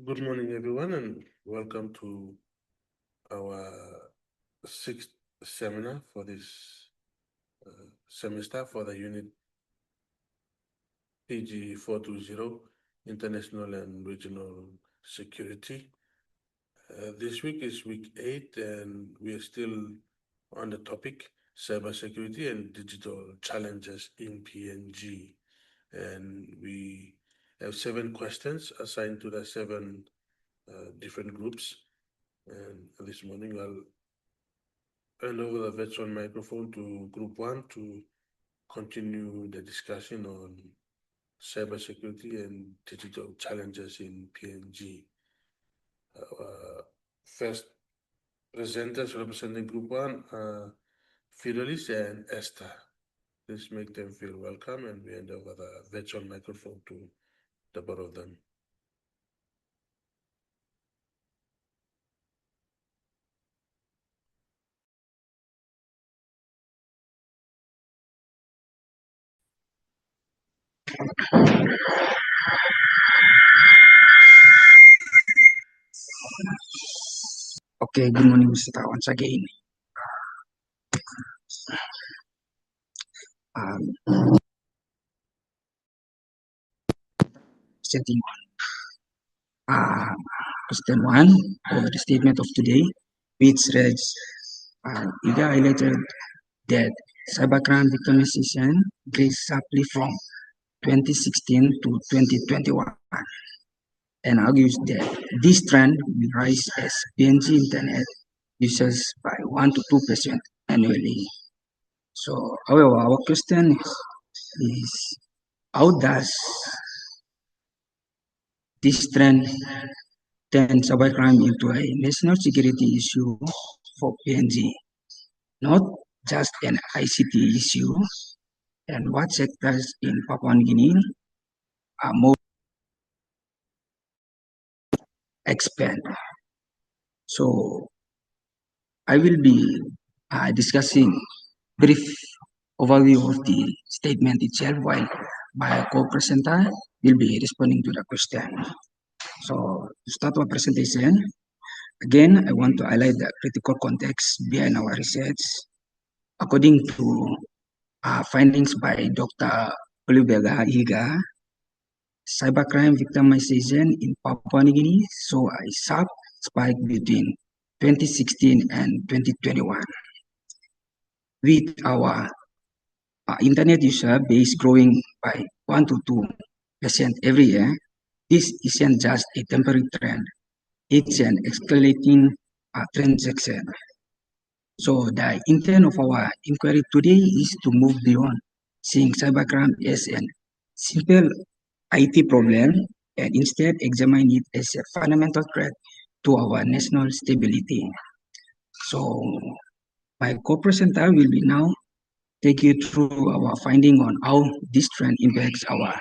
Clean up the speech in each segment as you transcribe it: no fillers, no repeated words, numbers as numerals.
Good morning, everyone, and welcome to our sixth seminar for this semester for the unit PG 420, International and Regional Security. This week is week 8, and we are still on the topic cybersecurity and digital challenges in PNG. And we have 7 questions assigned to the 7 different groups. And this morning I'll hand over the virtual microphone to Group 1 to continue the discussion on cybersecurity and digital challenges in PNG. First presenters representing Group 1 are Fidelis and Esther. Please make them feel welcome, and we hand over the virtual microphone to the both of them. Okay, good morning, Mr. Once again. Setting question 1 of the statement of today, which reads, Ige highlighted that cybercrime victimization increased sharply from 2016 to 2021 and argues that this trend will rise as PNG internet users by 1 to 2% annually. So, however, our question is how does this trend turn cybercrime into a national security issue for PNG, not just an ICT issue, and what sectors in Papua New Guinea are more expand. So I will be discussing brief overview of the statement itself, while my co-presenter will be responding to the question. So to start our presentation, again, I want to highlight the critical context behind our research. According to findings by Dr. Olubega Iga, cybercrime victimization in Papua New Guinea saw a sharp spike between 2016 and 2021. With our internet user base growing by 1 to 2% every year, this isn't just a temporary trend, it's an escalating transaction. So the intent of our inquiry today is to move beyond seeing cybercrime as a simple IT problem and instead examine it as a fundamental threat to our national stability. So my co-presenter will be now take you through our finding on how this trend impacts our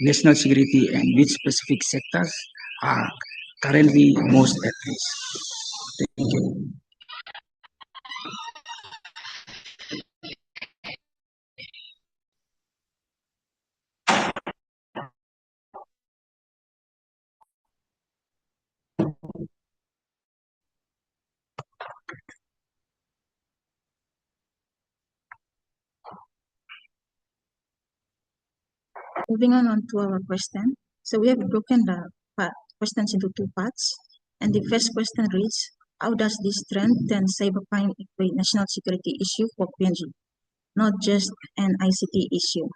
national security and which specific sectors are currently most at risk. Thank you. Moving on to our question. So we have broken the questions into 2 parts. And the first question reads, how does this trend turn cybercrime into a national security issue for PNG, not just an ICT issue?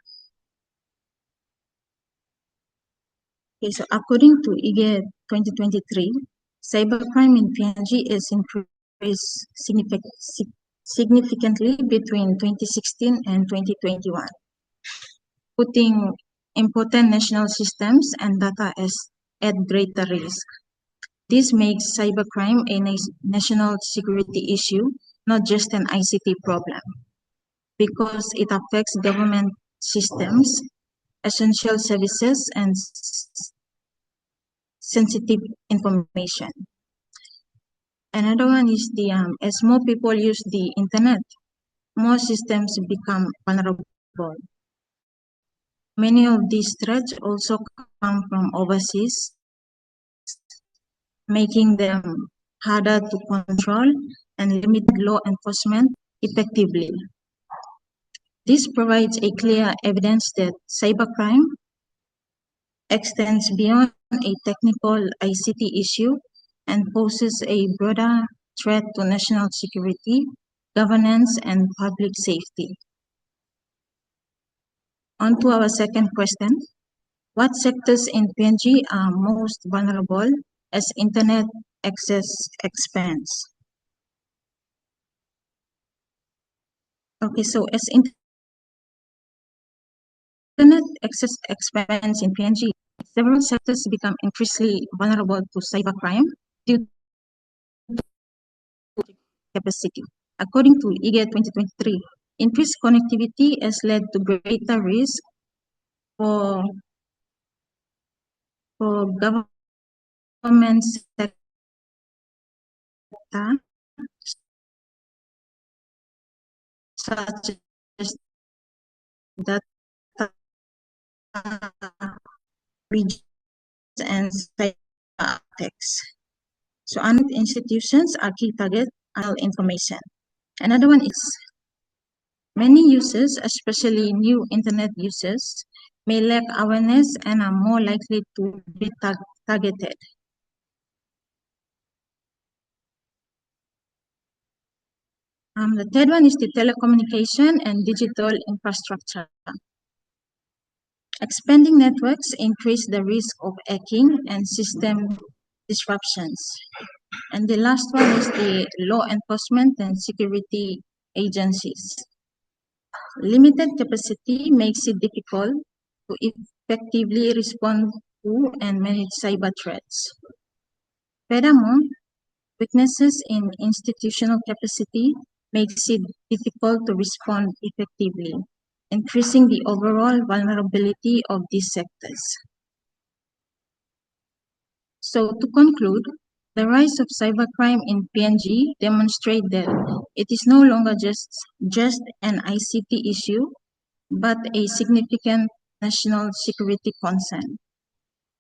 Okay, so according to Ige 2023, cybercrime in PNG is increased significantly between 2016 and 2021, putting important national systems and data at greater risk. This makes cybercrime a national security issue, not just an ICT problem, because it affects government systems, essential services, and sensitive information. Another one is as more people use the internet, more systems become vulnerable. Many of these threats also come from overseas, making them harder to control and limit law enforcement effectively. This provides a clear evidence that cybercrime extends beyond a technical ICT issue and poses a broader threat to national security, governance, and public safety. On to our second question. What sectors in PNG are most vulnerable as internet access expands? Okay, so as internet access expands in PNG, several sectors become increasingly vulnerable to cybercrime due to capacity. According to Ige 2023, increased connectivity has led to greater risk for government sector such as data breaches and cyber attacks. So unit institutions are key targets of information. Another one is many users, especially new internet users, may lack awareness and are more likely to be targeted. The third one is the telecommunication and digital infrastructure. Expanding networks increase the risk of hacking and system disruptions. And the last one is the law enforcement and security agencies. Limited capacity makes it difficult to effectively respond to and manage cyber threats. Furthermore, weaknesses in institutional capacity makes it difficult to respond effectively, increasing the overall vulnerability of these sectors. So to conclude, the rise of cybercrime in PNG demonstrates that it is no longer just an ICT issue, but a significant national security concern.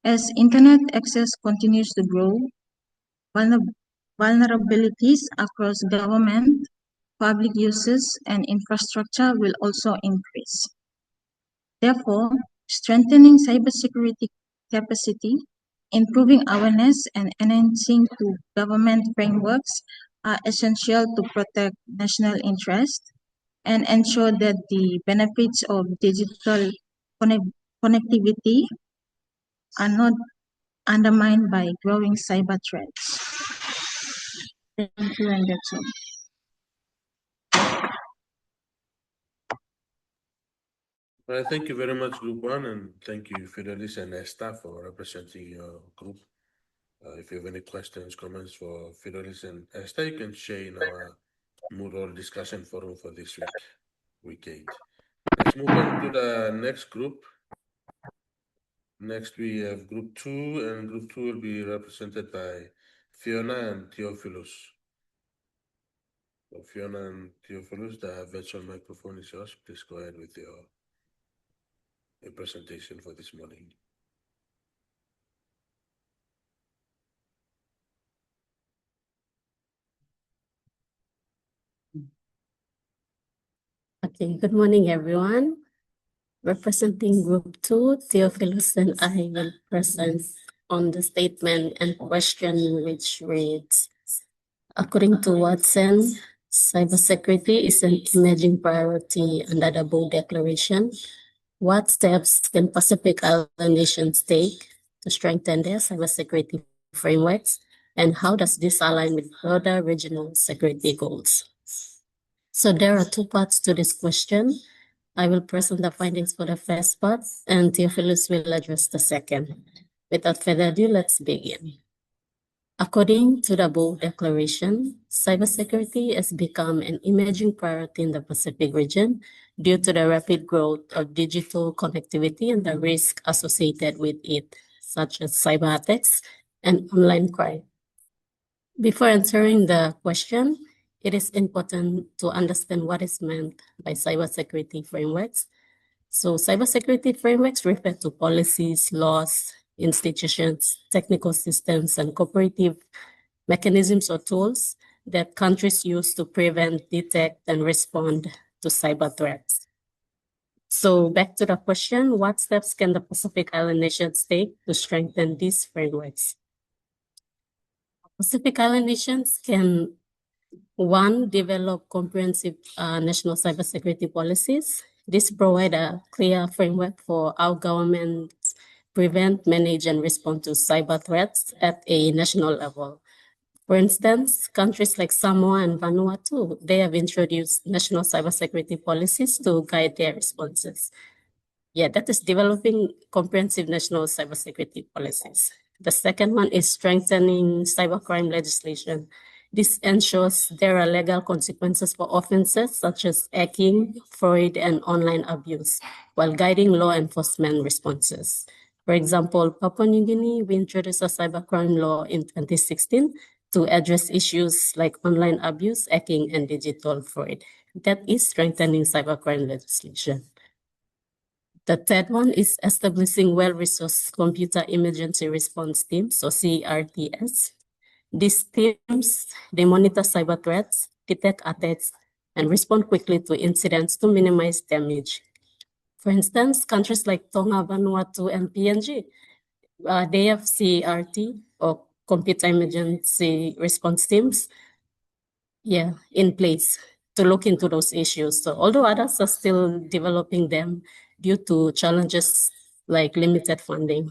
As internet access continues to grow, vulnerabilities across government, public uses, and infrastructure will also increase. Therefore, strengthening cybersecurity capacity, improving awareness, and enhancing to government frameworks are essential to protect national interest and ensure that the benefits of digital connectivity are not undermined by growing cyber threats. Thank you, and that's all. Well, thank you very much, Group 1, and thank you, Fidelis and Esther, for representing your group. If you have any questions, comments for Fidelis and Esther, you can share in our Moodle discussion forum for this week 8. Let's move on to the next group. Next, we have Group 2, and Group 2 will be represented by Fiona and Theophilus. So Fiona and Theophilus, the virtual microphone is yours. Please go ahead with your presentation for this morning. Okay, good morning, everyone. Representing Group 2, Theophilus and I will present on the statement and question which reads, according to Watson, cybersecurity is an emerging priority under the Boe Declaration. What steps can Pacific Island nations take to strengthen their cybersecurity frameworks, and how does this align with broader regional security goals? So there are two parts to this question. I will present the findings for the first part, and Theophilus will address the second. Without further ado, let's begin. According to the Boe Declaration, cybersecurity has become an emerging priority in the Pacific region due to the rapid growth of digital connectivity and the risk associated with it, such as cyber attacks and online crime. Before answering the question, it is important to understand what is meant by cybersecurity frameworks. So cybersecurity frameworks refer to policies, laws, institutions, technical systems, and cooperative mechanisms or tools that countries use to prevent, detect, and respond to cyber threats. So back to the question, what steps can the Pacific Island nations take to strengthen these frameworks? Pacific Island nations can, one, develop comprehensive national cybersecurity policies. This provide a clear framework for how governments prevent, manage, and respond to cyber threats at a national level. For instance, countries like Samoa and Vanuatu, they have introduced national cybersecurity policies to guide their responses. Yeah, that is developing comprehensive national cybersecurity policies. The second one is strengthening cybercrime legislation. This ensures there are legal consequences for offenses such as hacking, fraud, and online abuse, while guiding law enforcement responses. For example, Papua New Guinea, we introduced a cybercrime law in 2016 to address issues like online abuse, hacking, and digital fraud. That is strengthening cybercrime legislation. The third one is establishing well-resourced computer emergency response teams, or CRTS. These teams, they monitor cyber threats, detect attacks, and respond quickly to incidents to minimize damage. For instance, countries like Tonga, Vanuatu, and PNG, they have CRT, or computer emergency response teams, in place to look into those issues. So although others are still developing them due to challenges like limited funding.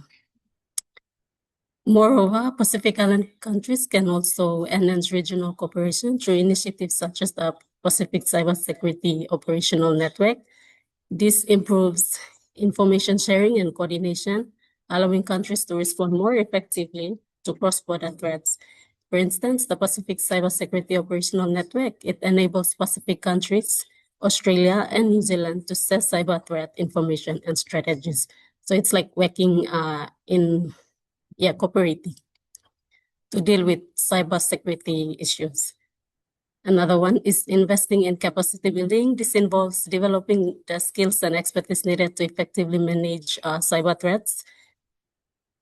Moreover, Pacific Island countries can also enhance regional cooperation through initiatives such as the Pacific Cybersecurity Operational Network. This improves information sharing and coordination, allowing countries to respond more effectively to cross-border threats. For instance, the Pacific Cybersecurity Operational Network, it enables Pacific countries, Australia and New Zealand to share cyber threat information and strategies. So it's like working cooperating to deal with cybersecurity issues. Another one is investing in capacity building. This involves developing the skills and expertise needed to effectively manage cyber threats.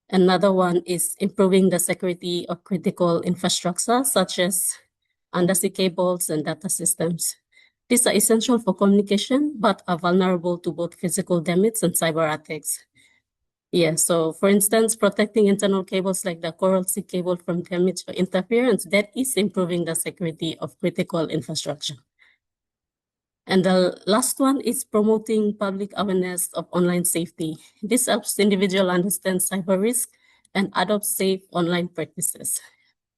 Another one is improving the security of critical infrastructure, such as undersea cables and data systems. These are essential for communication, but are vulnerable to both physical damage and cyber attacks. So for instance, protecting internal cables like the Coral Sea cable from damage or interference, that is improving the security of critical infrastructure. And the last one is promoting public awareness of online safety. This helps individuals understand cyber risk and adopt safe online practices.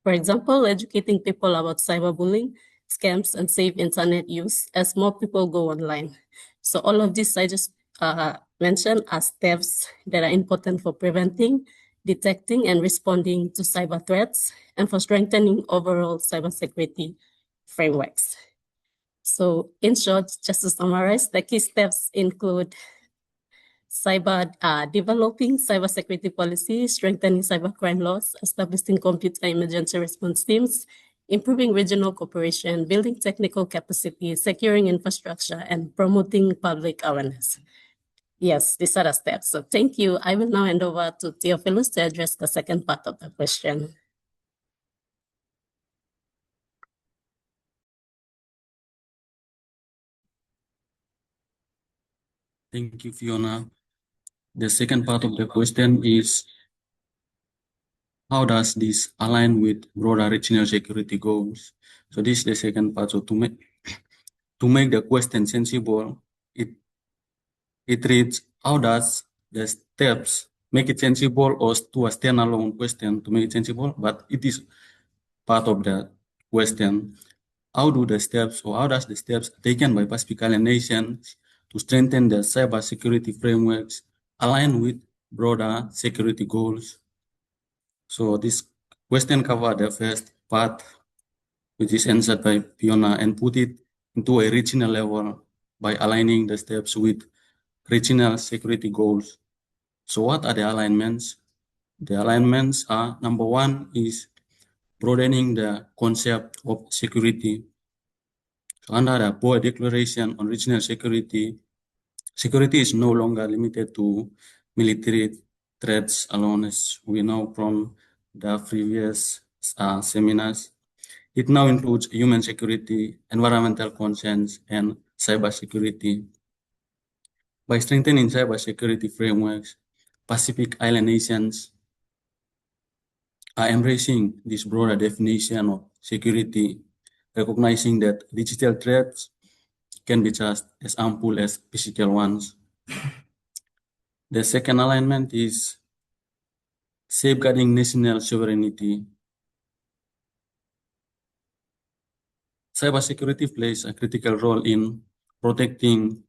For example, educating people about cyberbullying, scams, and safe internet use as more people go online. So all of this I just mentioned are steps that are important for preventing, detecting, and responding to cyber threats, and for strengthening overall cybersecurity frameworks. So in short, just to summarize, the key steps include developing cybersecurity policies, strengthening cybercrime laws, establishing computer emergency response teams, improving regional cooperation, building technical capacity, securing infrastructure, and promoting public awareness. Yes, these are the steps. So thank you. I will now hand over to Theophilus to address the second part of the question. Thank you, Fiona. The second part of the question is, how does this align with broader regional security goals? So this is the second part. So to make the question sensible, it reads, how does the steps make it sensible, or to a standalone question to make it sensible, but it is part of the question. How does the steps taken by Pacific Island nations to strengthen the cybersecurity frameworks align with broader security goals? So this question covers the first part, which is answered by Fiona, and put it into a regional level by aligning the steps with regional security goals. So what are the alignments? The alignments are, number one is broadening the concept of security. So under the Boe Declaration on Regional Security, security is no longer limited to military threats alone, as we know from the previous seminars. It now includes human security, environmental concerns, and cybersecurity. By strengthening cybersecurity frameworks, Pacific Island nations are embracing this broader definition of security, recognizing that digital threats can be just as harmful as physical ones. The second alignment is safeguarding national sovereignty. Cybersecurity plays a critical role in protecting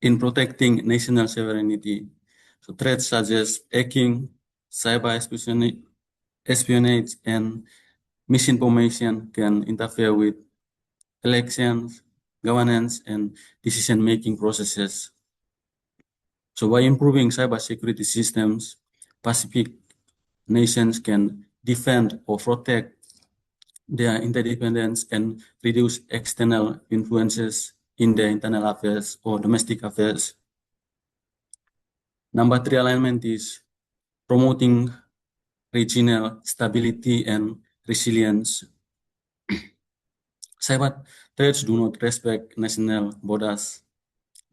national sovereignty. So threats such as hacking, cyber espionage, and misinformation can interfere with elections, governance, and decision-making processes. So by improving cybersecurity systems, Pacific nations can defend or protect their interdependence and reduce external influences in their internal affairs or domestic affairs. Number 3 alignment is promoting regional stability and resilience. Cyber threats do not respect national borders.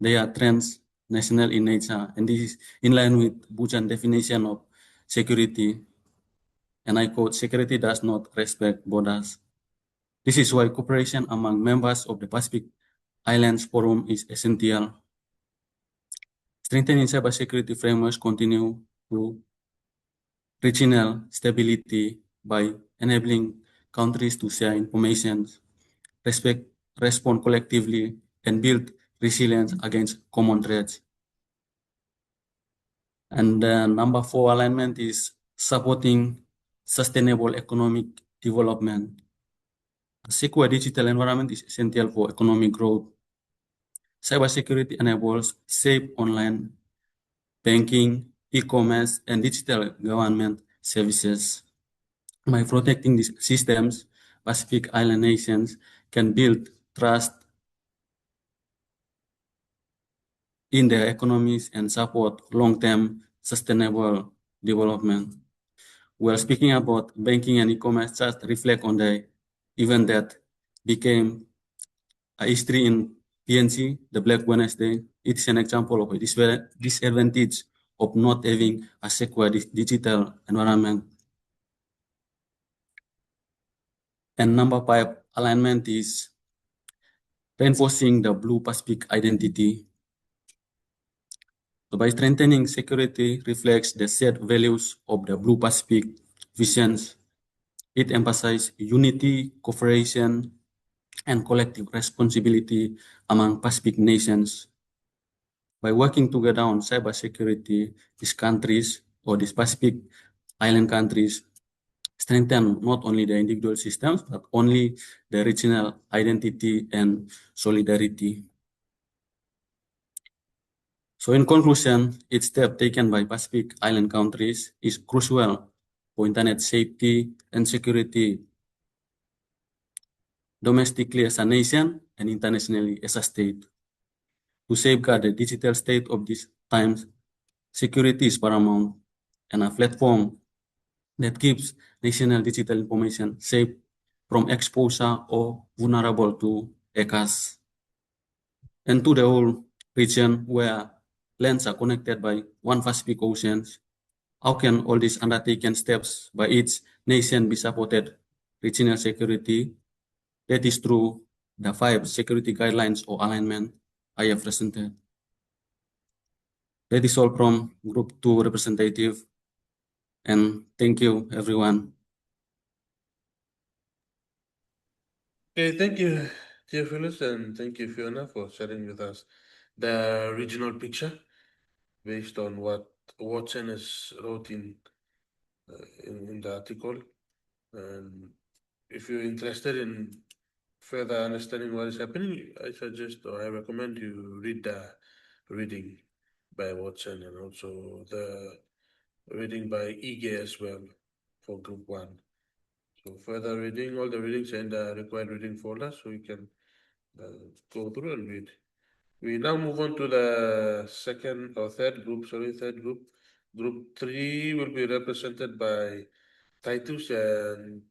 They are transnational in nature, and this is in line with Buchan's definition of security. And I quote, "Security does not respect borders." This is why cooperation among members of the Pacific Islands Forum is essential. Strengthening cybersecurity frameworks continue to regional stability by enabling countries to share information, respond collectively, and build resilience against common threats. And number 4 alignment is supporting sustainable economic development. A secure digital environment is essential for economic growth. Cybersecurity enables safe online banking, e-commerce, and digital government services. By protecting these systems, Pacific Island nations can build trust in their economies and support long-term sustainable development. Well, speaking about banking and e-commerce, just reflect on the event that became a history in PNG, the Black Wednesday. It is an example of a disadvantage of not having a secure digital environment. And number 5 alignment is reinforcing the Blue Pacific identity. So by strengthening security reflects the shared values of the Blue Pacific visions. It emphasizes unity, cooperation, and collective responsibility among Pacific nations. By working together on cybersecurity, these countries or these Pacific Island countries strengthen not only the individual systems, but only the regional identity and solidarity. So in conclusion, each step taken by Pacific Island countries is crucial for internet safety and security domestically as a nation and internationally as a state. To safeguard the digital state of these times, security is paramount, and a platform that keeps national digital information safe from exposure or vulnerable to hackers. And to the whole region where lands are connected by one Pacific Ocean, how can all these undertaken steps by each nation be supported regional security? That is through the 5 security guidelines or alignment I have presented. That is all from Group 2 representative, and thank you, everyone. Okay, thank you, Theophilus, and thank you, Fiona, for sharing with us the regional picture based on what Watson has wrote in the article. And if you're interested in further understanding what is happening, I suggest or I recommend you read the reading by Watson and also the reading by Ige as well for Group 1. So further reading, all the readings and the required reading folder, so you can go through and read. We now move on to the second or third group. Third group. Group 3 will be represented by Titus and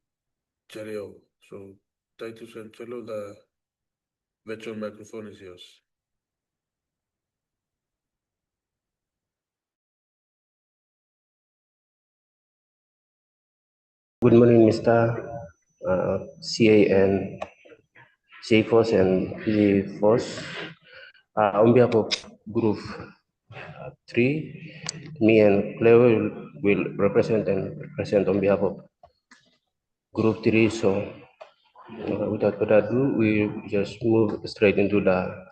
Chelio. So Titus and Chelio, the virtual microphone is yours. Good morning, Mr. CA and CA Force and PG Force. On behalf of Group 3, me and Clever will represent and present on behalf of Group 3. So, without further ado, we just move straight into the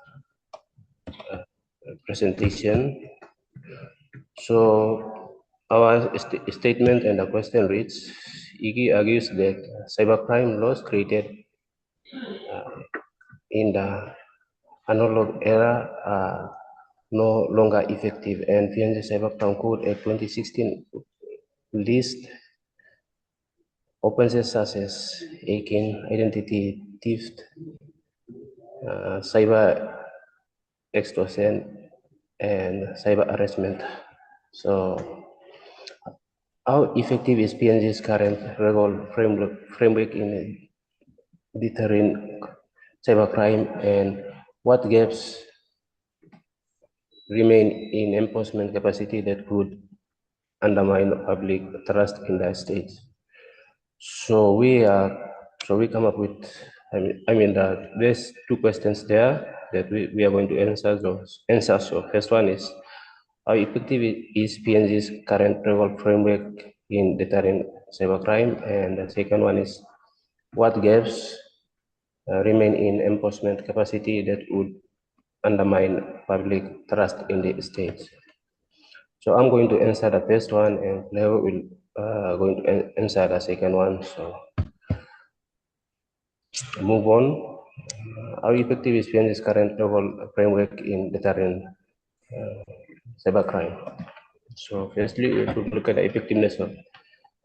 presentation. So, our statement and the question reads: Ige argues that cybercrime laws created in the analog era are no longer effective, and PNG Cybercrime Code Act 2016 lists offenses such as hacking, identity theft, cyber extortion, and cyber harassment. So, how effective is PNG's current legal framework in deterring cybercrime, and what gaps remain in enforcement capacity that could undermine public trust in the state? So we come up with, there's two questions there that we are going to answer those answers. So first one is, how effective is PNG's current legal framework in deterring cybercrime? And the second one is, what gaps remain in enforcement capacity that would undermine public trust in the state? So I'm going to answer the first one, and Leo will going to answer the second one. So move on. How effective is PNG's current legal framework in deterring cybercrime? So firstly, we will look at the effectiveness of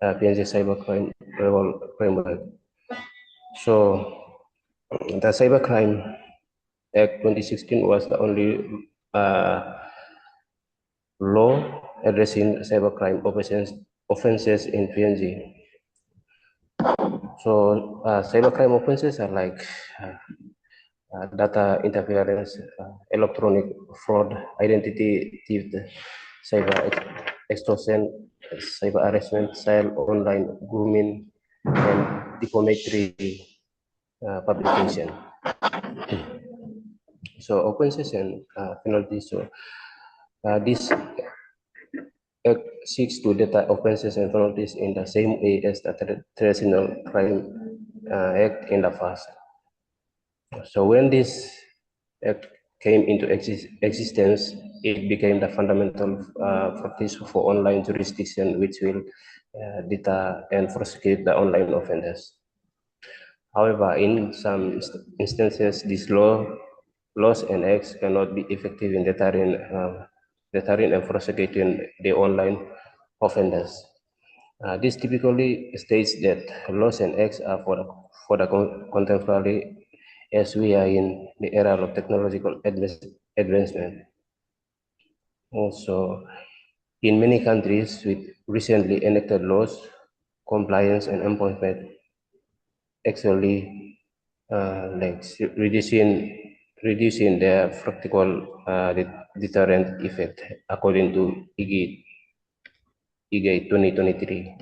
PNG cybercrime legal framework. So the Cybercrime Act 2016 was the only law addressing cybercrime offenses in PNG. So cybercrime offenses are like data interference, electronic fraud, identity theft, cyber extortion, cyber harassment, child online grooming, and defamatory publication. So offenses and penalties. So this Act seeks to deter offenses and penalties in the same way as the traditional crime act in the past. So when this act came into existence, it became the fundamental practice for online jurisdiction, which will deter and prosecute the online offenders. However, in some instances, these laws and acts cannot be effective in deterring and prosecuting the online offenders. This typically states that laws and acts are for the contemporary, as we are in the era of technological advancement. Also, in many countries with recently enacted laws, compliance and enforcement actually reducing their practical deterrent effect, according to Ige 2023.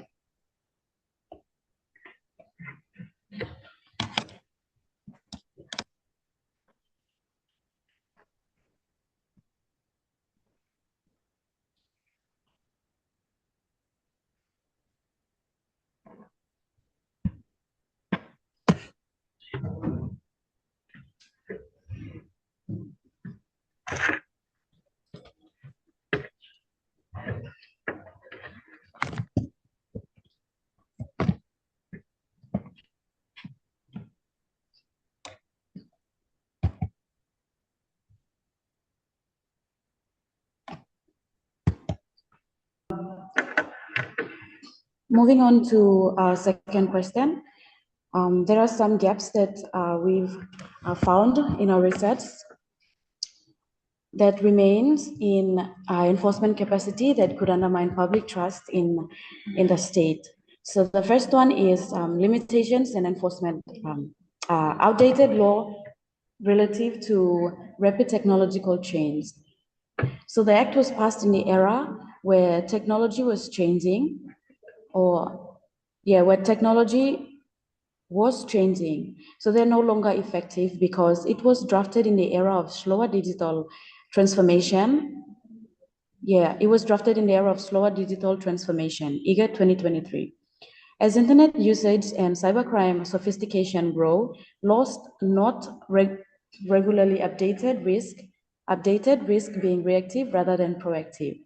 Moving on to our second question, there are some gaps that we've found in our research. that remains in enforcement capacity that could undermine public trust in the state. So the first one is limitations and enforcement, outdated law relative to rapid technological change. So the act was passed in the era where technology was changing, where technology was changing. So they're no longer effective because it was drafted in the era of slower digital transformation. Yeah, it was drafted in the era of slower digital transformation, Ige 2023. As internet usage and cybercrime sophistication grow, laws not regularly updated risk being reactive rather than proactive.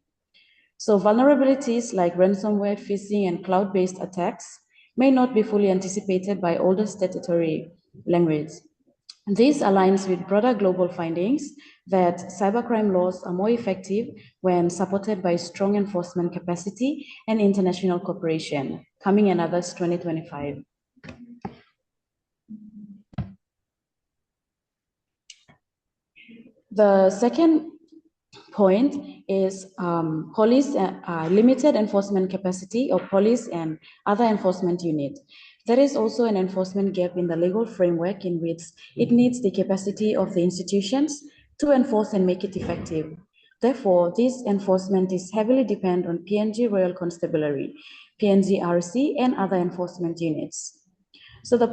So vulnerabilities like ransomware, phishing, and cloud-based attacks may not be fully anticipated by older statutory language. This aligns with broader global findings that cybercrime laws are more effective when supported by strong enforcement capacity and international cooperation, coming in others 2025. The second point is police limited enforcement capacity of police and other enforcement units. There is also an enforcement gap in the legal framework in which it needs the capacity of the institutions to enforce and make it effective. Therefore, this enforcement is heavily dependent on PNG Royal Constabulary, PNG RC, and other enforcement units. So the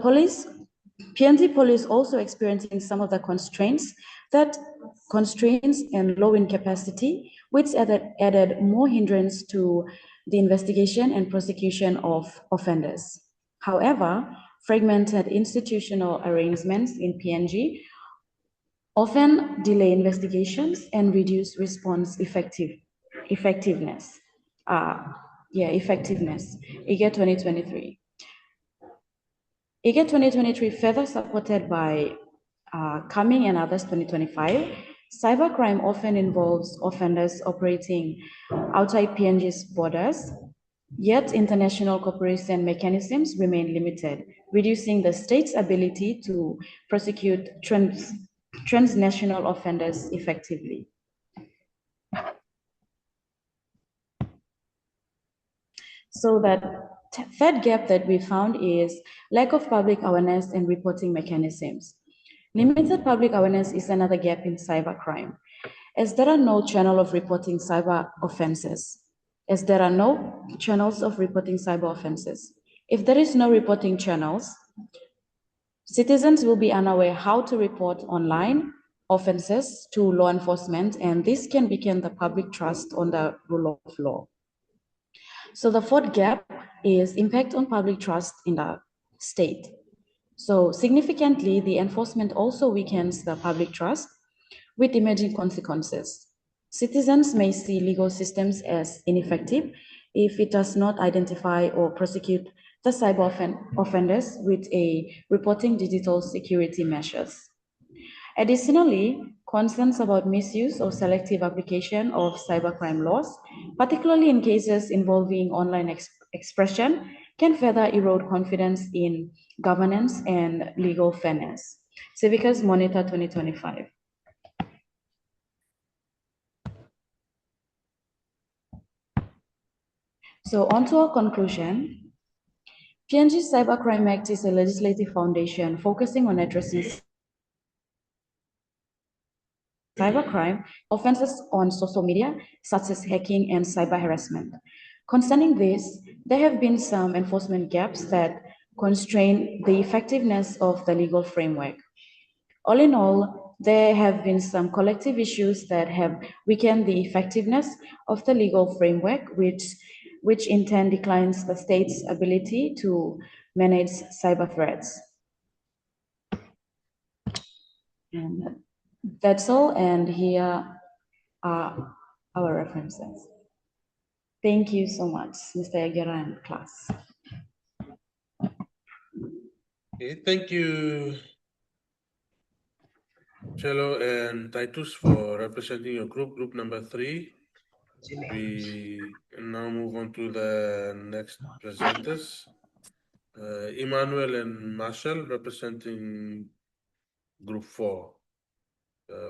PNG police also experiencing some of the constraints and low in capacity, which added more hindrance to the investigation and prosecution of offenders. However, fragmented institutional arrangements in PNG often delay investigations and reduce response effectiveness. Effectiveness. Ige 2023. Ige 2023, further supported by Coming and Others 2025, cybercrime often involves offenders operating outside PNG's borders, yet international cooperation mechanisms remain limited, reducing the state's ability to prosecute transnational offenders effectively. So that third gap that we found is lack of public awareness and reporting mechanisms. Limited public awareness is another gap in cybercrime, as there are no channel of reporting cyber offenses. If there is no reporting channels, citizens will be unaware how to report online offenses to law enforcement, and this can weaken the public trust on the rule of law. So the fourth gap is impact on public trust in the state. So significantly, the enforcement also weakens the public trust with emerging consequences. Citizens may see legal systems as ineffective if it does not identify or prosecute the cyber offenders with a reporting digital security measures. Additionally, concerns about misuse or selective application of cybercrime laws, particularly in cases involving online expression, can further erode confidence in governance and legal fairness. Civicus Monitor 2025. So on to our conclusion. PNG Cybercrime Act is a legislative foundation focusing on addressing cybercrime offenses on social media, such as hacking and cyber harassment. Concerning this, there have been some enforcement gaps that constrain the effectiveness of the legal framework. All in all, there have been some collective issues that have weakened the effectiveness of the legal framework, which in turn declines the state's ability to manage cyber threats. And that's all, and here are our references. Thank you so much, Mr. Yagera and class. Okay, thank you, Cello and Titus, for representing your group number 3. We now move on to the next presenters. Emmanuel and Marshall representing group 4.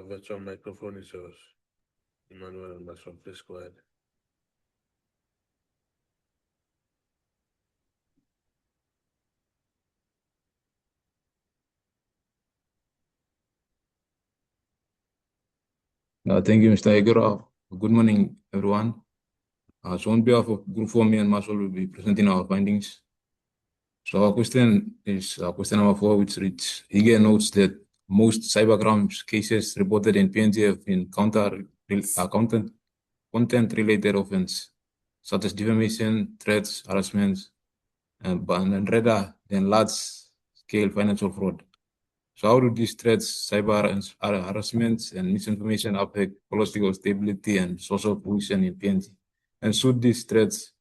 Virtual microphone is yours. Emmanuel and Maxwell, please go ahead. Thank you, Mr. Egera. Good morning, everyone. So on behalf of Group 4, me and Marshall will be presenting our findings. So our question is question number 4, which reads, Ige notes that most cybercrime cases reported in PNG have been content-related offense, such as defamation, threats, harassments, and rather than large-scale financial fraud. So how do these threats, cyber harassments, and misinformation affect political stability and social cohesion in PNG? And should these threats,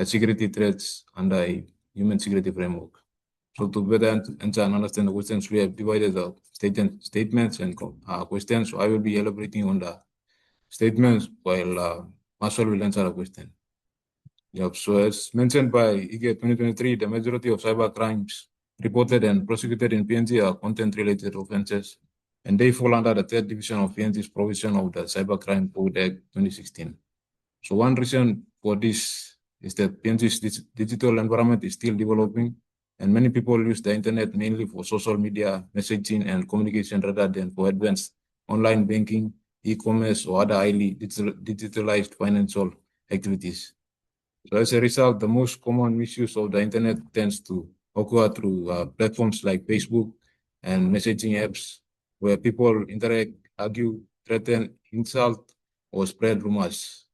security threats, under a human security framework? So to better answer and understand the questions, we have divided the statements and questions. So I will be elaborating on the statements while Marshall will answer the question. Yep. So as mentioned by Ige 2023, the majority of cyber crimes reported and prosecuted in PNG are content-related offenses, and they fall under the third division of PNG's provision of the Cybercrime Code Act 2016. So one reason for this is that PNG's digital environment is still developing, and many people use the internet mainly for social media, messaging, and communication rather than for advanced online banking, e-commerce, or other highly digitalized financial activities. So as a result, the most common misuse of the internet tends to occur through platforms like Facebook and messaging apps, where people interact, argue, threaten, insult, or spread rumors.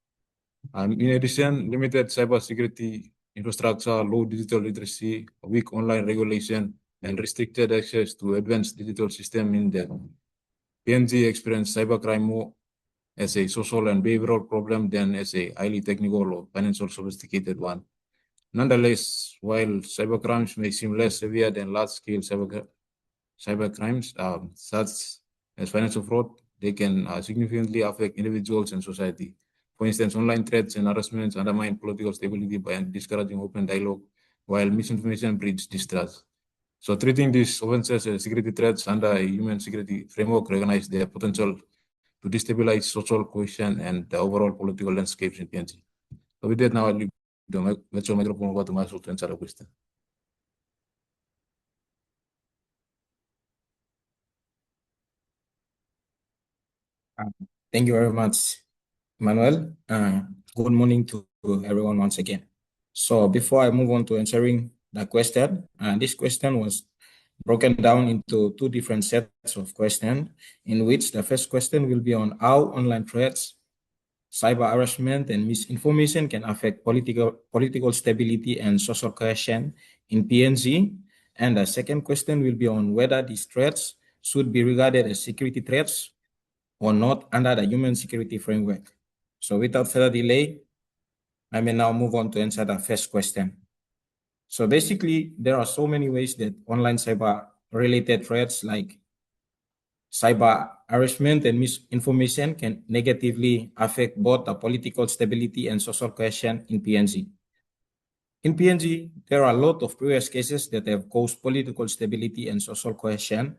In addition, limited cybersecurity infrastructure, low digital literacy, weak online regulation, and restricted access to advanced digital systems mean that PNG experience cybercrime more as a social and behavioral problem than as a highly technical or financial sophisticated one. Nonetheless, while cybercrimes may seem less severe than large-scale cybercrimes, such as financial fraud, they can significantly affect individuals and society. For instance, online threats and harassments undermine political stability by discouraging open dialogue, while misinformation breeds distrust. So treating these offenses as security threats under a human security framework recognize their potential to destabilize social cohesion and the overall political landscapes in PNG. So with that, now I'll leave the virtual microphone over to Marshall to answer the question. Thank you very much, Manuel. Good morning to everyone once again. So before I move on to answering the question, this question was broken down into two different sets of questions, in which the first question will be on how online threats, cyber harassment, and misinformation can affect political stability and social cohesion in PNG. And the second question will be on whether these threats should be regarded as security threats or not under the human security framework. So without further delay, I may now move on to answer the first question. So basically, there are so many ways that online cyber-related threats like cyber harassment and misinformation can negatively affect both the political stability and social cohesion in PNG. In PNG, there are a lot of previous cases that have caused political stability and social cohesion,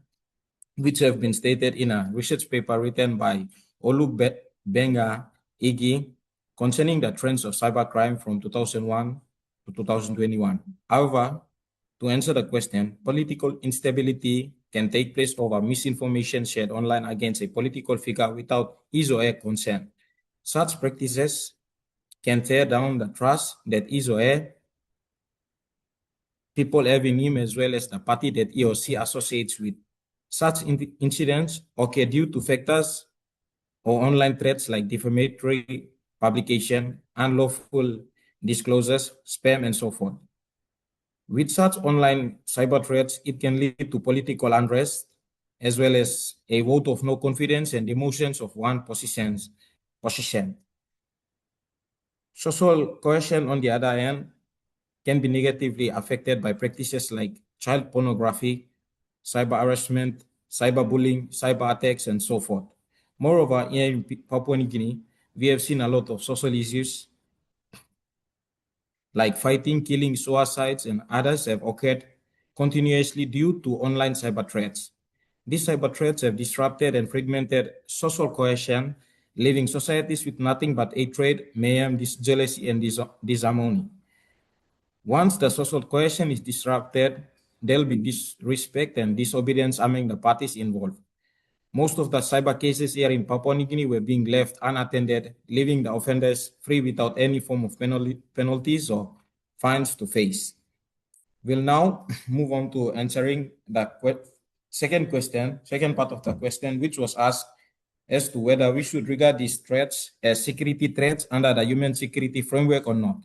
which have been stated in a research paper written by Benga Ige concerning the trends of cybercrime from 2001 to 2021. However, to answer the question, political instability can take place over misinformation shared online against a political figure without his or her consent. Such practices can tear down the trust that his or her people have in him, as well as the party that he or she associates with. Such incidents occur due to factors or online threats like defamatory publication, unlawful disclosures, spam, and so forth. With such online cyber threats, it can lead to political unrest, as well as a vote of no confidence and demotions of one position. Social cohesion, on the other hand, can be negatively affected by practices like child pornography, cyber harassment, cyberbullying, cyber attacks, and so forth. Moreover, in Papua New Guinea, we have seen a lot of social issues like fighting, killing, suicides, and others have occurred continuously due to online cyber threats. These cyber threats have disrupted and fragmented social cohesion leaving societies with nothing but hatred, mayhem, jealousy, and disharmony. Once the social cohesion is disrupted, there'll be disrespect and disobedience among the parties involved. Most of the cyber cases here in Papua New Guinea were being left unattended, leaving the offenders free without any form of penalties or fines to face. We'll now move on to answering the second part of the question, which was asked as to whether we should regard these threats as security threats under the human security framework or not.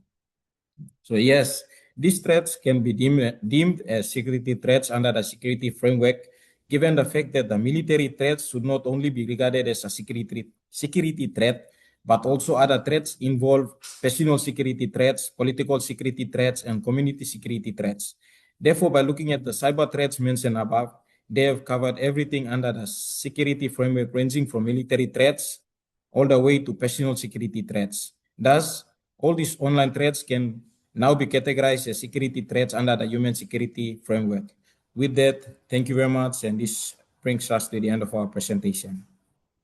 So yes, these threats can be deemed as security threats under the security framework, given the fact that the military threats should not only be regarded as a security threat, but also other threats involve personal security threats, political security threats, and community security threats. Therefore, by looking at the cyber threats mentioned above, they have covered everything under the security framework, ranging from military threats all the way to personal security threats. Thus, all these online threats can now be categorized as security threats under the human security framework. With that, thank you very much, and this brings us to the end of our presentation.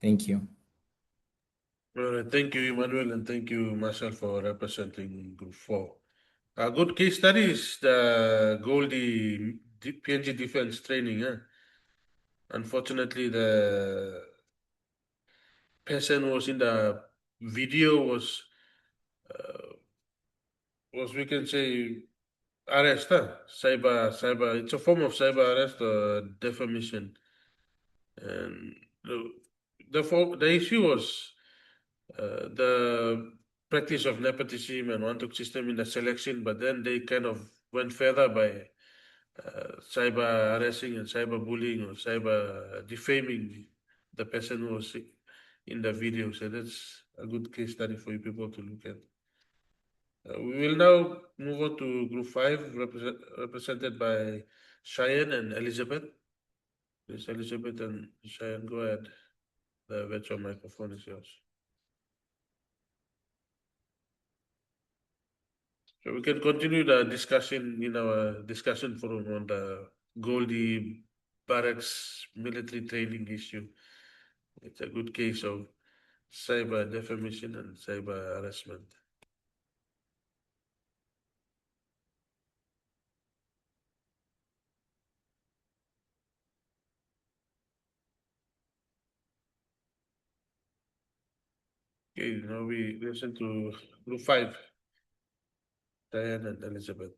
Thank you. All right, thank you, Emmanuel, and thank you, Marcel, for representing Group 4. A good case study is the Goldie PNG defense training. Unfortunately, the person was in the video was we can say arrest, cyber. It's a form of cyber arrest or defamation, and the issue was the practice of nepotism and one-talk system in the selection, but then they kind of went further by cyber harassing and cyber bullying or cyber defaming the person who was in the video. So that's a good case study for you people to look at. We will now move on to Group 5, represented by Cheyenne and Elizabeth. Please, Elizabeth and Cheyenne, go ahead. The virtual microphone is yours. So we can continue the discussion in our discussion forum on the Goldie Barracks military training issue. It's a good case of cyber defamation and cyber harassment. Okay, now we listen to Group 5, Diane and Elizabeth.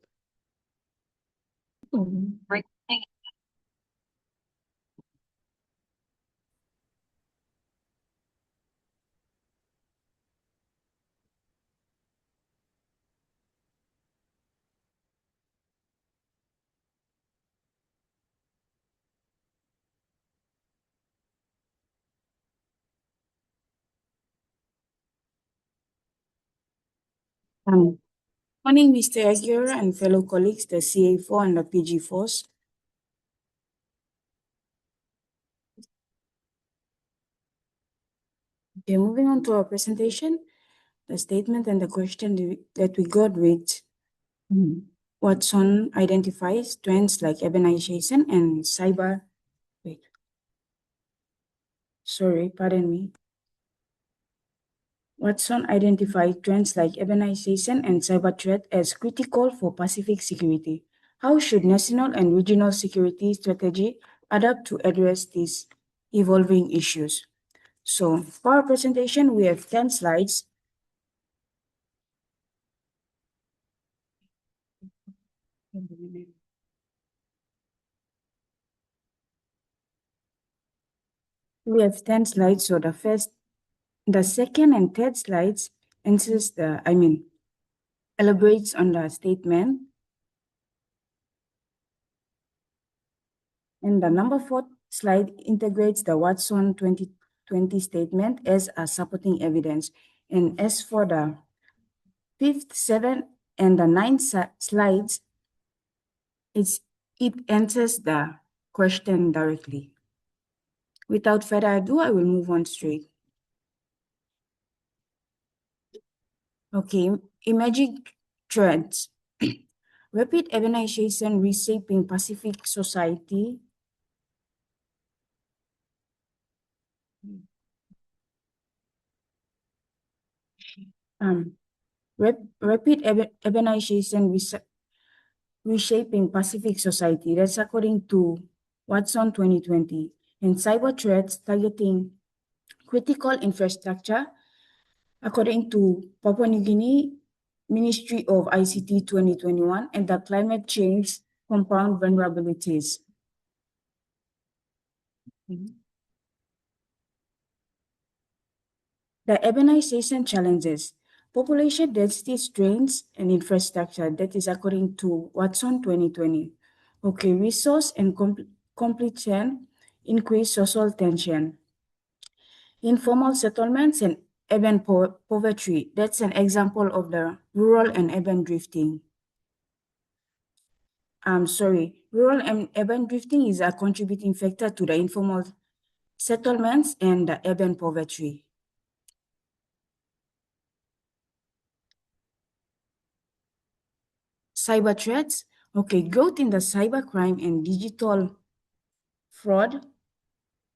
Morning, Mr. Aguirre and fellow colleagues, the CA4 and the PG4s. Okay, moving on to our presentation, the statement and the question that we got with Watson identifies trends like urbanization and cyber. Pardon me. Watson identified trends like urbanization and cyber threat as critical for Pacific security. How should national and regional security strategy adapt to address these evolving issues? So for our presentation, we have 10 slides. We have 10 slides, so the second and third slides elaborates on the statement. And the number 4 slide integrates the Watson 2020 statement as a supporting evidence. And as for the 5th, 7th, and the 9th slides, it answers the question directly. Without further ado, I will move on straight. Okay, emerging trends. Rapid urbanization reshaping Pacific society. Rapid urbanization reshaping Pacific society. That's according to Watson 2020. And cyber threats targeting critical infrastructure, according to Papua New Guinea Ministry of ICT 2021, and the climate change compound vulnerabilities. The urbanization challenges, population density strains and infrastructure. That is according to Watson 2020. Okay, resource and competition increase social tension. Informal settlements and urban poverty. That's an example of the rural and urban drifting. Rural and urban drifting is a contributing factor to the informal settlements and the urban poverty. Cyber threats. Okay, growth in the cybercrime and digital fraud.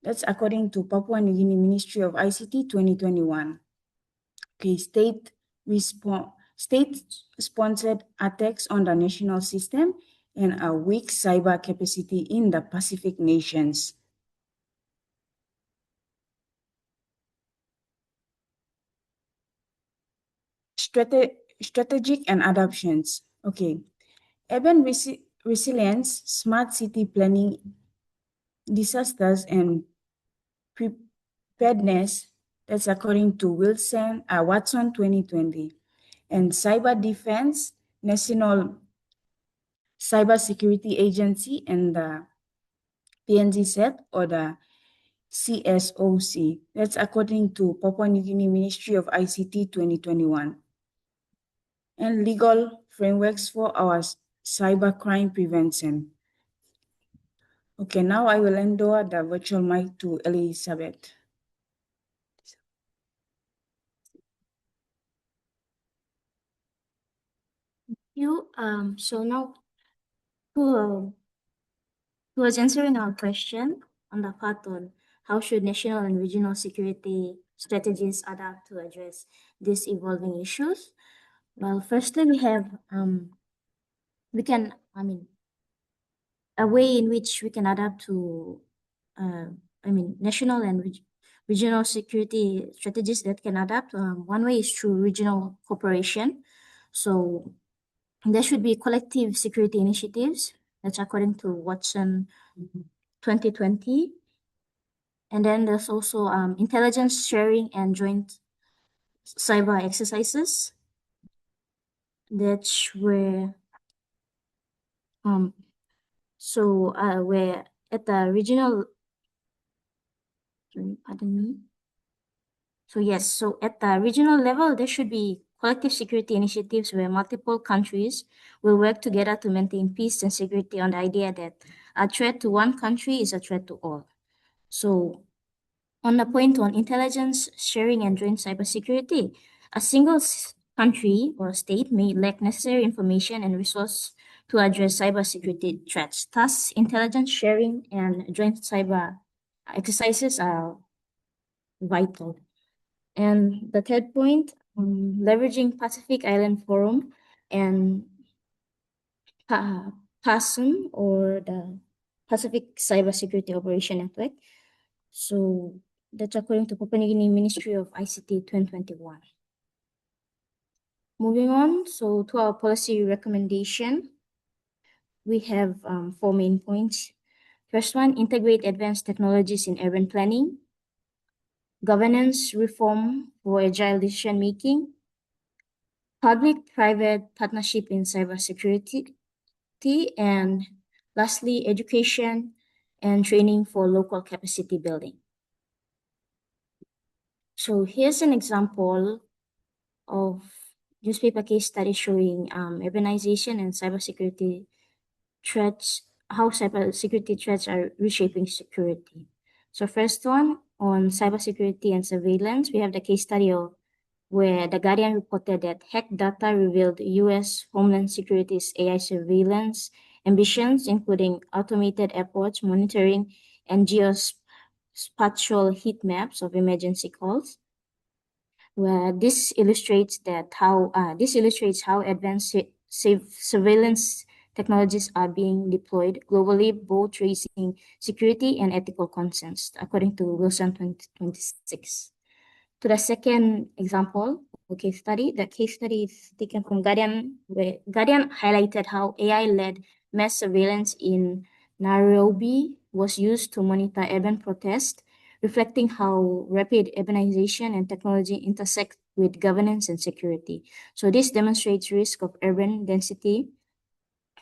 That's according to Papua New Guinea Ministry of ICT 2021. Okay, state-sponsored attacks on the national system and a weak cyber capacity in the Pacific nations. Strategic and adoptions. Okay, urban resilience, smart city planning, disasters, and preparedness. That's according to Watson 2020. And cyber defense, National Cybersecurity Agency, and the PNG set or the CSOC. That's according to Papua New Guinea Ministry of ICT 2021. And legal frameworks for our cybercrime prevention. Okay, now I will hand over the virtual mic to Elizabeth. So now who was answering our question on the part on how should national and regional security strategies adapt to address these evolving issues. Well, firstly, we have a way in which we can adapt to national and regional security strategies that can adapt. One way is through regional cooperation. So there should be collective security initiatives. That's according to Watson 2020. And then there's also intelligence sharing and joint cyber exercises. That's where where at the regional, pardon me. So yes, so at the regional level, there should be collective security initiatives where multiple countries will work together to maintain peace and security on the idea that a threat to one country is a threat to all. So on the point on intelligence sharing and joint cybersecurity, a single country or state may lack necessary information and resource to address cybersecurity threats. Thus, intelligence sharing and joint cyber exercises are vital. And the third point, leveraging Pacific Island Forum and PASM or the Pacific Cybersecurity Operation Network. So that's according to Papua New Guinea Ministry of ICT 2021. Moving on, so to our policy recommendation, we have 4 main points. First one, integrate advanced technologies in urban planning, governance reform for agile decision making, public-private partnership in cybersecurity, and lastly, education and training for local capacity building. So here's an example of newspaper case study showing urbanization and cybersecurity threats, how cybersecurity threats are reshaping security. So first one, on cybersecurity and surveillance, we have the case study of where The Guardian reported that hacked data revealed US Homeland Security's AI surveillance ambitions, including automated airports monitoring and geospatial heat maps of emergency calls. where this illustrates how advanced surveillance technologies are being deployed globally, both raising security and ethical concerns, according to Wilson 2026. To the second example, case study. The case study is taken from Guardian, where Guardian highlighted how AI-led mass surveillance in Nairobi was used to monitor urban protests, reflecting how rapid urbanization and technology intersect with governance and security. So this demonstrates risk of urban density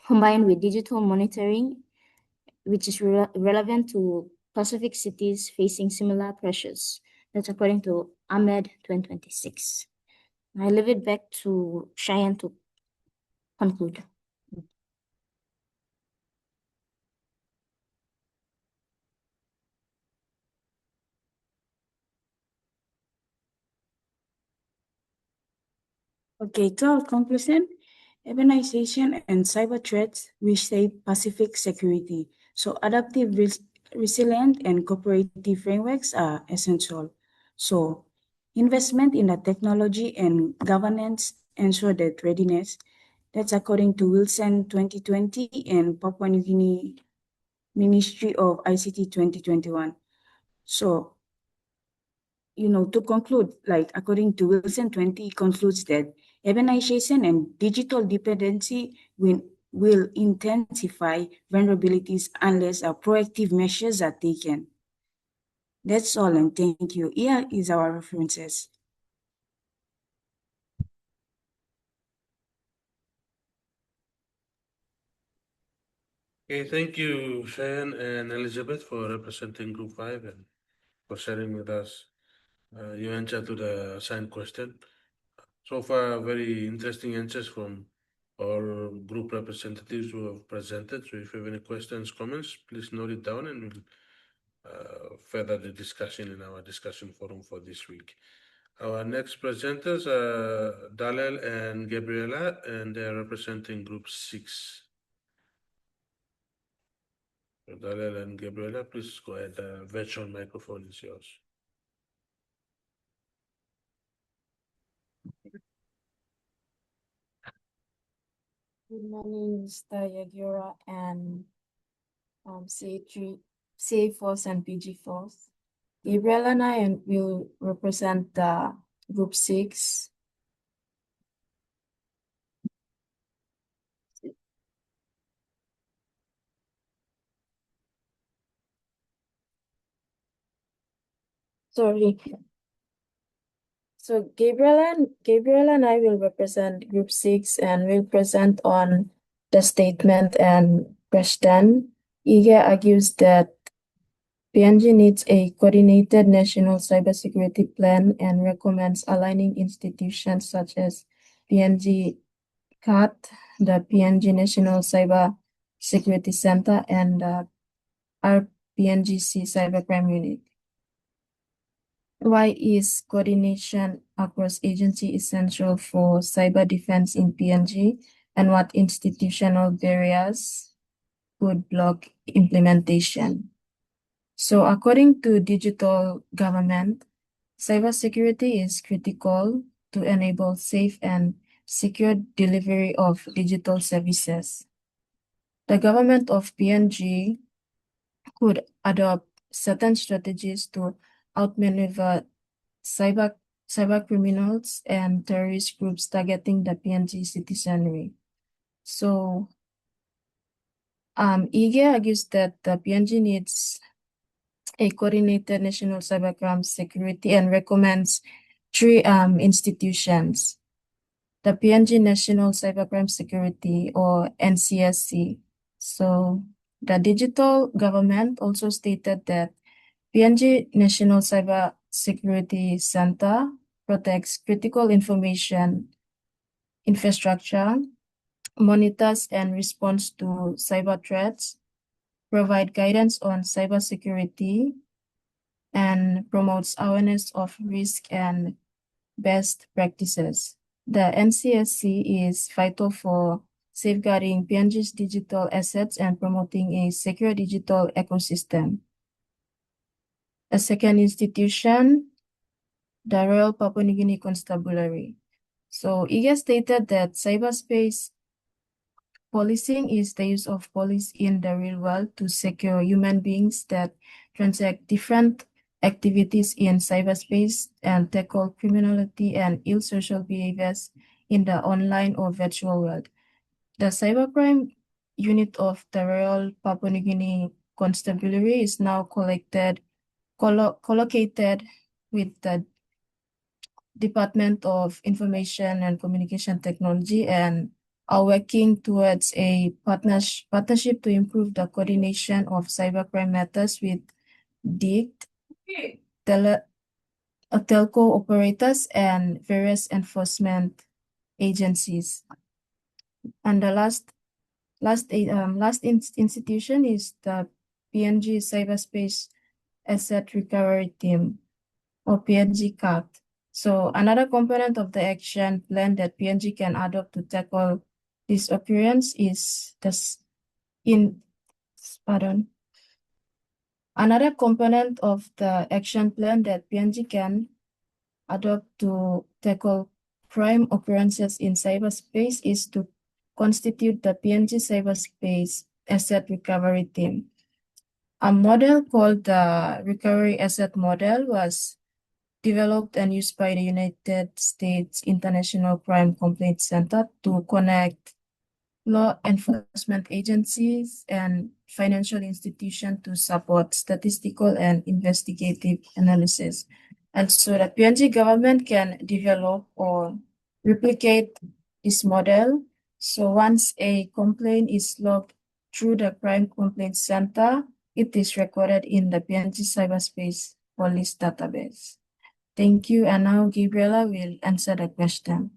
combined with digital monitoring, which is relevant to Pacific cities facing similar pressures. That's according to Ahmed 2026. I leave it back to Cheyenne to conclude. Okay, to our conclusion, urbanization and cyber threats reshape Pacific security. So adaptive, resilient, and cooperative frameworks are essential. So investment in the technology and governance ensure that readiness. That's according to Wilson 2020 and Papua New Guinea Ministry of ICT 2021. So, to conclude, like according to Wilson 20 concludes that urbanization and digital dependency will intensify vulnerabilities unless proactive measures are taken. That's all, and thank you. Here is our references. Okay, thank you, Cheyenne and Elizabeth, for representing Group 5 and for sharing with us your answer to the assigned question. So far, very interesting answers from our group representatives who have presented. So if you have any questions, comments, please note it down and we'll further the discussion in our discussion forum for this week. Our next presenters are Dalel and Gabriela, and they're representing Group 6. So Dalel and Gabriela, please go ahead. The virtual microphone is yours. Good morning, Mr. Yagura and CA Force and PG Force. Gabriel and I will represent the Group 6. Sorry. So Gabriel and I will represent Group 6 and will present on the statement and question. Ige argues that PNG needs a coordinated national cybersecurity plan and recommends aligning institutions such as PNG CAT, the PNG National Cyber Security Center, and our PNGC Cybercrime Unit. Why is coordination across agency essential for cyber defense in PNG, and what institutional barriers could block implementation? So according to digital government, cybersecurity is critical to enable safe and secure delivery of digital services. The government of PNG could adopt certain strategies to outmaneuver cyber criminals and terrorist groups targeting the PNG citizenry. So Ige argues that the PNG needs a coordinated national cybercrime security and recommends 3 institutions: the PNG National Cybercrime Security, or NCSC. So the digital government also stated that PNG National Cyber Security Center protects critical information infrastructure, monitors and responds to cyber threats, provide guidance on cybersecurity, and promotes awareness of risk and best practices. The NCSC is vital for safeguarding PNG's digital assets and promoting a secure digital ecosystem. A second institution, the Royal Papua New Guinea Constabulary. So Ige stated that cyberspace policing is the use of police in the real world to secure human beings that transact different activities in cyberspace and tackle criminality and ill social behaviors in the online or virtual world. The cybercrime unit of the Royal Papua New Guinea Constabulary is now collocated with the Department of Information and Communication Technology and are working towards a partnership to improve the coordination of cybercrime matters with DICT, telco operators, and various enforcement agencies. And the last institution is the PNG Cyberspace Asset Recovery Team, or PNG CAT. So another component of the action plan that PNG can adopt to tackle this occurrence is another component of the action plan that PNG can adopt to tackle crime occurrences in cyberspace is to constitute the PNG Cyberspace Asset Recovery Team. A model called the Recovery Asset Model was developed and used by the United States International Crime Complaint Center to connect law enforcement agencies and financial institutions to support statistical and investigative analysis. And so the PNG government can develop or replicate this model. So once a complaint is logged through the Crime Complaint Center, it is recorded in the PNG Cyberspace Police database. Thank you. And now Gabriela will answer the question.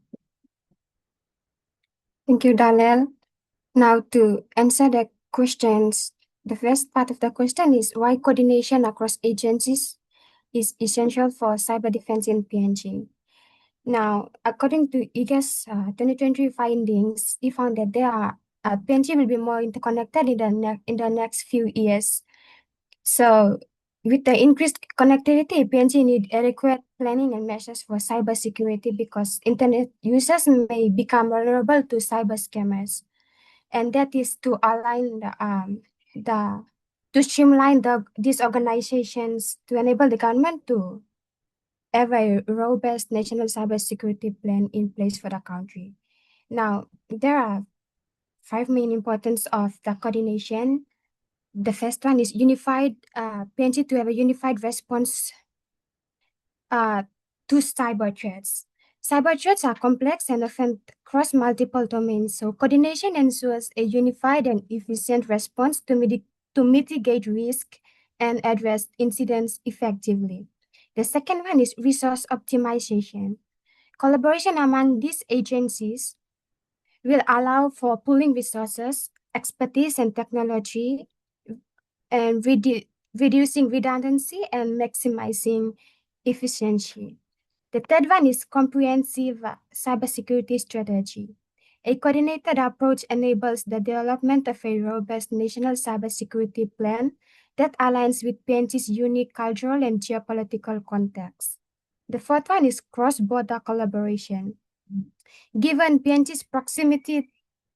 Thank you, Dalel. Now to answer the questions, the first part of the question is why coordination across agencies is essential for cyber defense in PNG. Now, according to Ige's 2020 findings, they found that PNG will be more interconnected in the next few years. So with the increased connectivity, PNG need adequate planning and measures for cybersecurity because internet users may become vulnerable to cyber scammers. And that is to align to streamline these organizations to enable the government to have a robust national cybersecurity plan in place for the country. Now, there are 5 main importance of the coordination. The first one is unified, PNG to have a unified response to cyber threats. Cyber threats are complex and often cross multiple domains, so coordination ensures a unified and efficient response to mitigate risk and address incidents effectively. The second one is resource optimization. Collaboration among these agencies will allow for pooling resources, expertise, and technology, and reducing redundancy and maximizing efficiency. The third one is comprehensive cybersecurity strategy. A coordinated approach enables the development of a robust national cybersecurity plan that aligns with PNG's unique cultural and geopolitical context. The fourth one is cross-border collaboration. Given PNG's proximity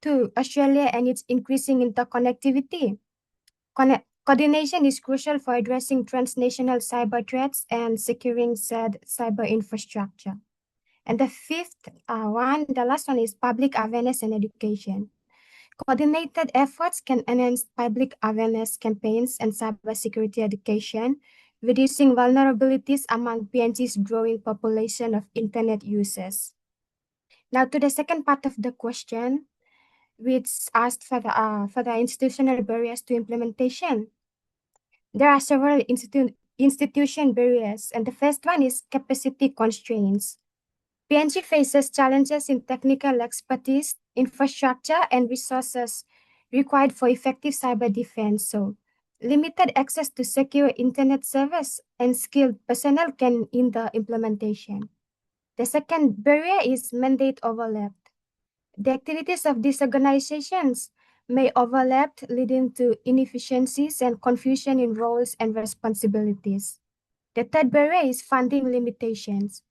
to Australia and its increasing interconnectivity, coordination is crucial for addressing transnational cyber threats and securing said cyber infrastructure. And the last one is public awareness and education. Coordinated efforts can enhance public awareness campaigns and cybersecurity education, reducing vulnerabilities among PNG's growing population of internet users. Now to the second part of the question, which asked for the institutional barriers to implementation. There are several institution barriers, and the first one is capacity constraints. PNG faces challenges in technical expertise, infrastructure, and resources required for effective cyber defense. So, limited access to secure internet service and skilled personnel can hinder implementation. The second barrier is mandate overlap. The activities of these organizations may overlap, leading to inefficiencies and confusion in roles and responsibilities. The third barrier is funding limitations.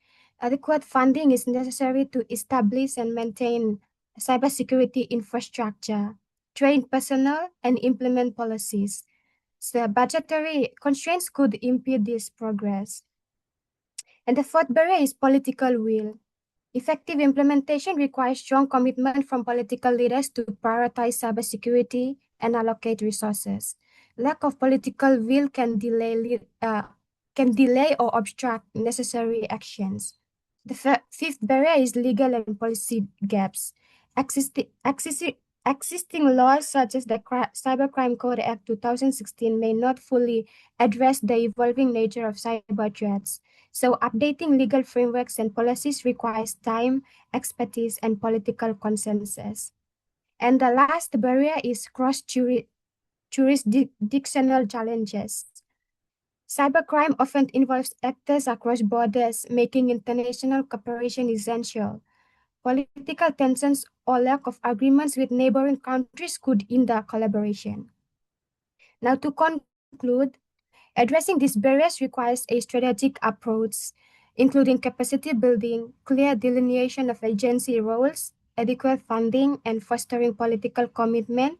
Adequate funding is necessary to establish and maintain cybersecurity infrastructure, train personnel, and implement policies. So budgetary constraints could impede this progress. And the fourth barrier is political will. Effective implementation requires strong commitment from political leaders to prioritize cybersecurity and allocate resources. Lack of political will can delay or obstruct necessary actions. The fifth barrier is legal and policy gaps. Existing laws such as the Cybercrime Code Act 2016 may not fully address the evolving nature of cyber threats. So updating legal frameworks and policies requires time, expertise, and political consensus. And the last barrier is cross-jurisdictional challenges. Cybercrime often involves actors across borders, making international cooperation essential. Political tensions or lack of agreements with neighboring countries could hinder collaboration. Now, to conclude, addressing these barriers requires a strategic approach, including capacity building, clear delineation of agency roles, adequate funding, and fostering political commitment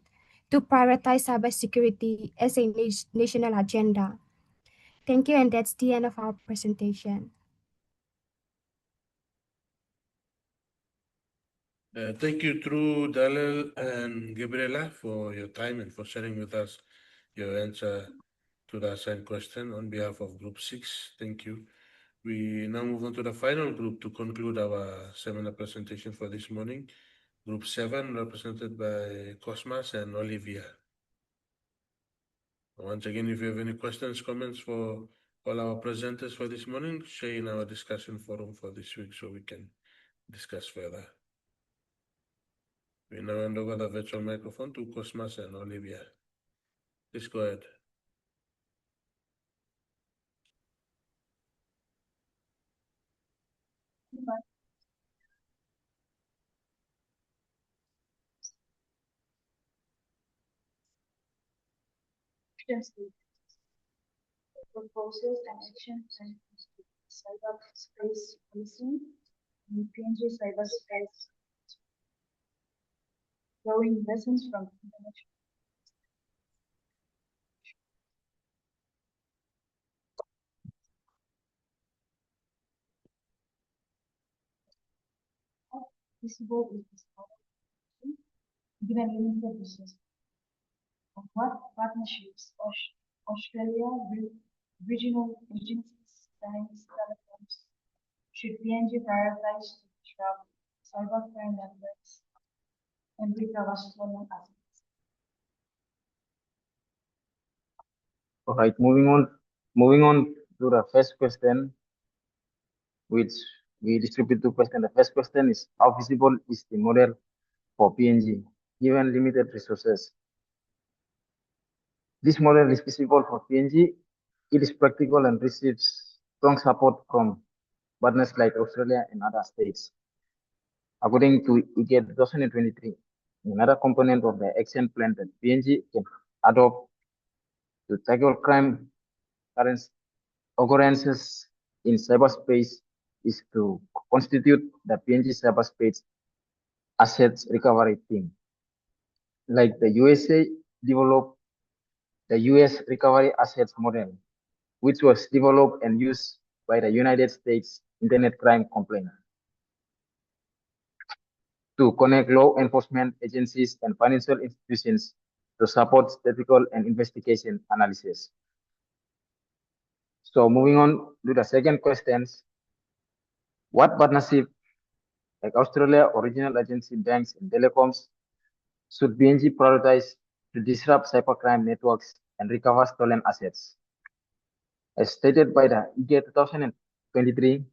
to prioritize cybersecurity as a national agenda. Thank you, and that's the end of our presentation. Thank you, True, Dalil, and Gabriela, for your time and for sharing with us your answer to the assigned question on behalf of Group 6. Thank you. We now move on to the final group to conclude our seminar presentation for this morning. Group 7, represented by Cosmas and Olivia. Once again, if you have any questions, comments for all our presenters for this morning, share in our discussion forum for this week so we can discuss further. We now hand over the virtual microphone to Cosmas and Olivia. Please go ahead. Proposals and actions and cyberspace policing in PNG cyberspace. Drawing lessons from international. How visible is this problem given limited resources? And what partnerships Australia with regional agencies, banks, telecoms should PNG prioritize to disrupt cybercrime networks and recover stolen assets? All right, moving on to the first question, which we distribute two questions. The first question is, how visible is the model for PNG given limited resources? This model is visible for PNG. It is practical and receives strong support from partners like Australia and other states. According to Ige 2023, another component of the action plan that PNG can adopt to tackle crime occurrences in cyberspace is to constitute the PNG cyberspace assets recovery team. Like the USA developed the US recovery assets model, which was developed and used by the United States Internet Crime Complaint to connect law enforcement agencies and financial institutions to support statistical and investigation analysis. So moving on to the second questions, what partnership like Australia or regional agency banks and telecoms should PNG prioritize to disrupt cybercrime networks and recover stolen assets? As stated by the IGE 2023,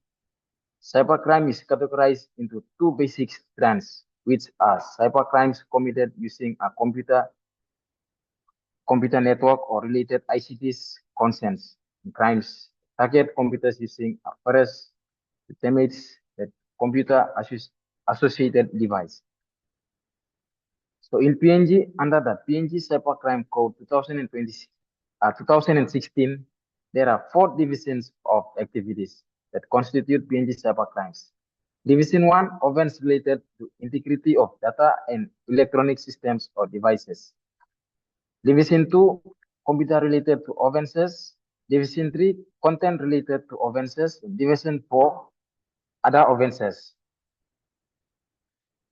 cybercrime is categorized into two basic strands, which are cybercrimes committed using a computer network or related ICTs consents, and crimes target computers using a virus to damage the computer associated device. So in PNG, under the PNG Cybercrime Code 2016, there are 4 divisions of activities that constitute PNG cybercrimes. Division 1, offense related to integrity of data and electronic systems or devices. Division 2, computer related to offenses. Division 3, content related to offenses. Division 4, other offenses.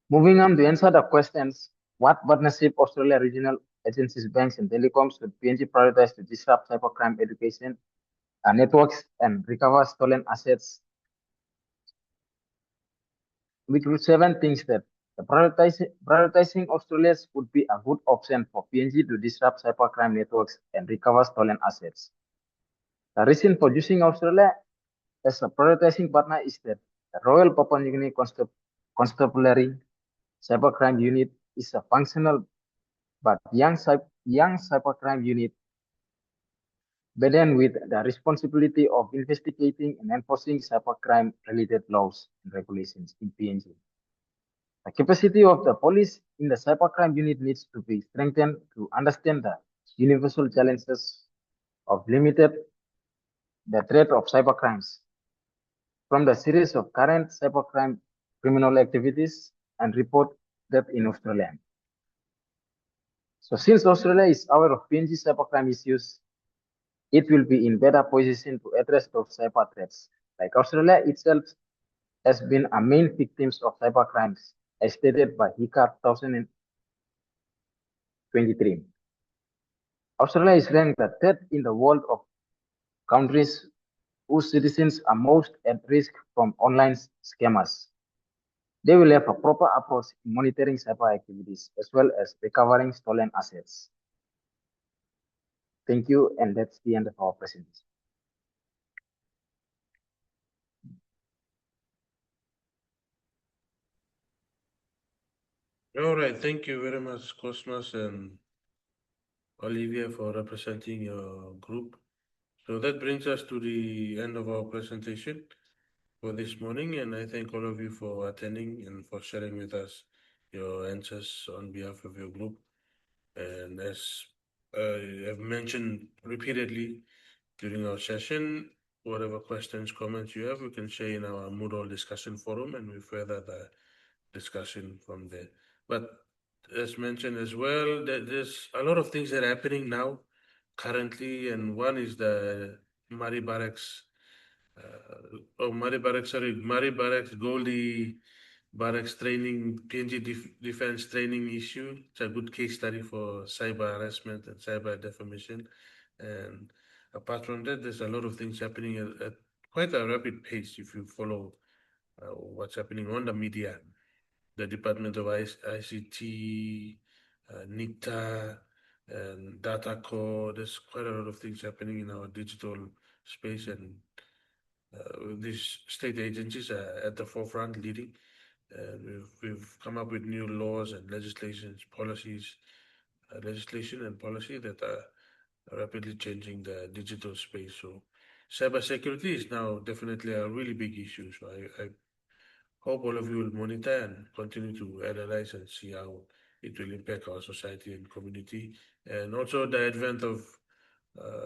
Moving on to answer the questions, what partnership Australia regional agencies, banks, and telecoms should PNG prioritize to disrupt cybercrime education, networks, and recover stolen assets? We could 7 things that the prioritizing Australia's would be a good option for PNG to disrupt cybercrime networks and recover stolen assets. The reason for choosing Australia as a prioritizing partner is that the Royal Papua New Guinea Constabulary Cybercrime Unit is a functional but young cybercrime unit burdened with the responsibility of investigating and enforcing cybercrime related laws and regulations in PNG. The capacity of the police in the cybercrime unit needs to be strengthened to understand the universal challenges of limited the threat of cybercrimes from the series of current cybercrime criminal activities and report that in Australia. So since Australia is aware of PNG cybercrime issues, it will be in better position to address those cyber threats. Like Australia itself has been a main victims of cybercrimes, as stated by HICA 2023. Australia is ranked the third in the world of countries whose citizens are most at risk from online scammers. They will have a proper approach in monitoring cyber activities as well as recovering stolen assets. Thank you, and that's the end of our presentation. All right, thank you very much, Cosmas and Olivia, for representing your group. So that brings us to the end of our presentation for this morning, and I thank all of you for attending and for sharing with us your answers on behalf of your group. And as I've mentioned repeatedly during our session, whatever questions, comments you have, we can share in our Moodle discussion forum, and we further the discussion from there. But as mentioned as well, there's a lot of things that are happening now currently, and one is the Murray Barracks, Murray Barracks Goldie Barracks training, PNG defense training issue. It's a good case study for cyber harassment and cyber defamation. And apart from that, there's a lot of things happening at quite a rapid pace if you follow what's happening on the media. The Department of ICT, NITA, and Data Core. There's quite a lot of things happening in our digital space, and these state agencies are at the forefront leading. We've come up with new laws and legislation and policy that are rapidly changing the digital space. So cybersecurity is now definitely a really big issue. So I hope all of you will monitor and continue to analyze and see how it will impact our society and community. And also the advent of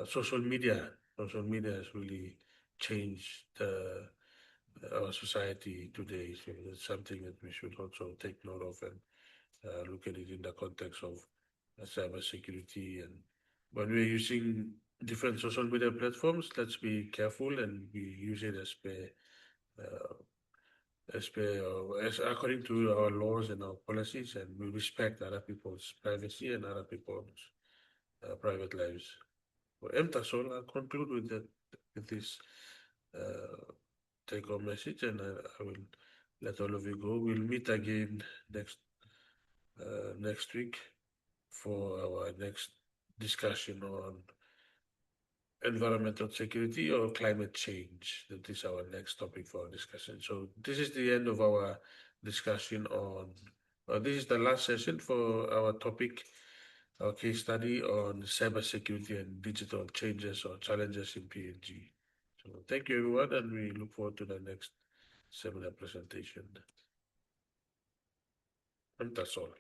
social media. Social media has really changed our society today. So it's something that we should also take note of and look at it in the context of cybersecurity. And when we're using different social media platforms, let's be careful and we use it as according to our laws and our policies, and we respect other people's privacy and other people's private lives. For MTASOL, I'll conclude with this take-home message, and I will let all of you go. We'll meet again next week for our next discussion on environmental security or climate change. That is our next topic for our discussion. So this is the end of our discussion on, this is the last session for our topic, our case study on cybersecurity and digital changes or challenges in PNG. So thank you, everyone, and we look forward to the next seminar presentation. And that's all.